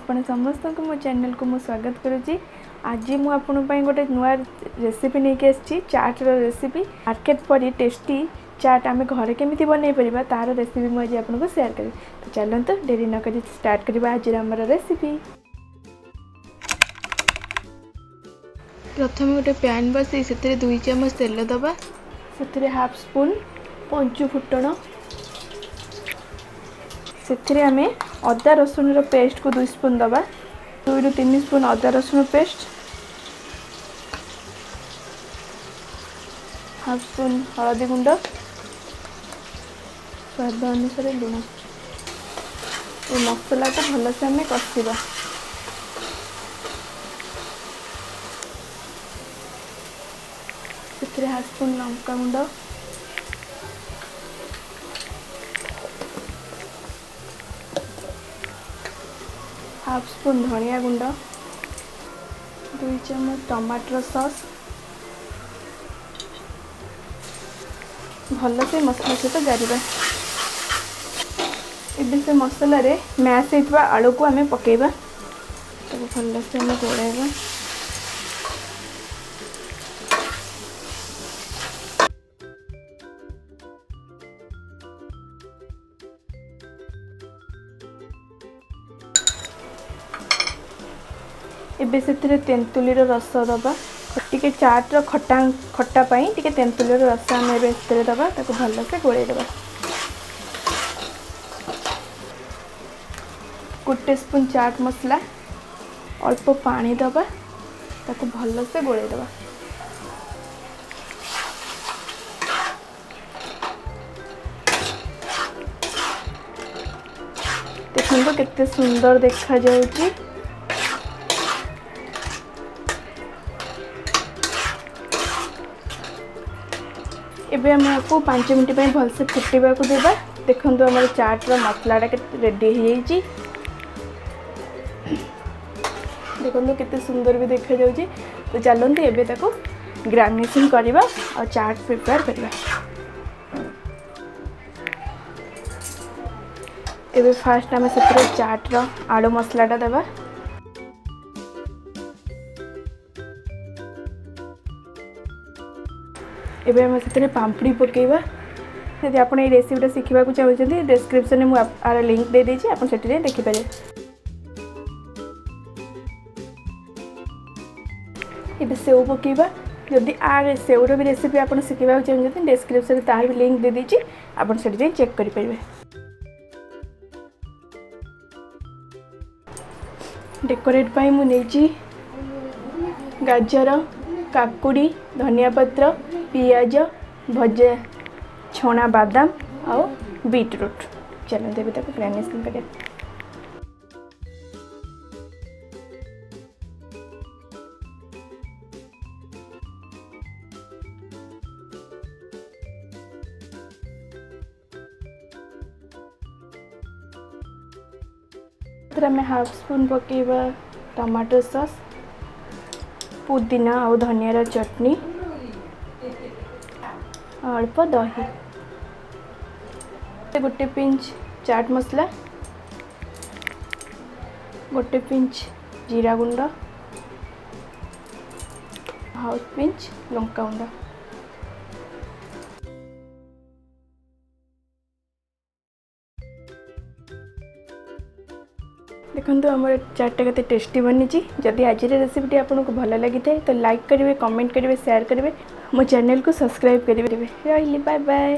आपण समस्त को मो चैनल को मु स्वागत करुच्ची। आज मु आपण गोटे नुआ रेसिपी नहीं आसी चाट रेसिपी। मार्केट पड़ी टेस्टी चाट आम घर केमी बनई पार तार रेसिपी मुझे आपको सेयार करी। तो चलते डेरी न कर स्टार्ट करवा आज आम रेसिपी। प्रथम गोटे पैन बसई से 2 चम्मच तेल दबा से हाफ स्पून पंचु फुटण से आम अदा रसुण पेस्ट को 2 स्पून दबा 2 ରୁ 3 स्पून अदा रसुण पेस्ट हाफ स्पून हलदी गुंड स्वाद अनुसार लुण। ये मसला को भलसे आम कषा से हाफ स्पून लंका गुंड हाफ स्पून धनिया गुंड 2 चम्मच टमाटर सॉस भल से मसला सहित गारिबा। इबे से मसला रे मैश होइतबा आलू को आमे पकेबा तो भल से आमे गोळाइबा। एबे से तेंतुली रस दबा टी चाट खटा खटा टी तेंतुली रस आम दबा ताको भल से गोल दबा। 1 स्पून चाट मसला अल्प पानी दबा ताको भल से गोल दबा। देखो केते सुंदर देखा जाउची। एबे हम आपको 5 मिनट भल से फुटवा को देबा। देखो आम चाट मसलाटा रेडी हो जाइए। देखो केते सुंदर भी देखा जाउची। तो चलते एबे ताको ग्राइंडिंग करवा और चाट प्रिपेयर करवा। एबे फास्ट आम से चाट आलू मसलाटा देबा। एबे हम से पाम्पड़ी पकेबा। यदि आप ये रेसिपीटा शिखा चाहते डिस्क्रिप्शन में मुझे लिंक दे देछि आप देखिपारे। एबे सेव पकेबा। जदि आर सेवर भी रेसिपी आप शिखा चाहते डिस्क्रिप्शन में तार भी लिंक दे देछि आप चेक करेंगे। डेकोरेट पाई मुझे गाजर काकुड़ी धनिया पत्र पियाज भजा छणा बादाम और बीटरूट। चलो देवी तक ग्राइंडिंग करें। में हाफ स्पून पकेबा टमाटर सॉस पुदीना और धनिया चटनी अल्प दही गोटे पिंच चाट मसला 1 पिंच जीरा गुंड हाफ पिंच लंका गुंड। देखो आम चाटा के टेस्टी बनी। जदि आज रेसिपी आपको भल लगी तो लाइक करेंगे कमेंट करेंगे शेयर करेंगे मो चैनल को सब्सक्राइब करेंगे। रही बाय बाय।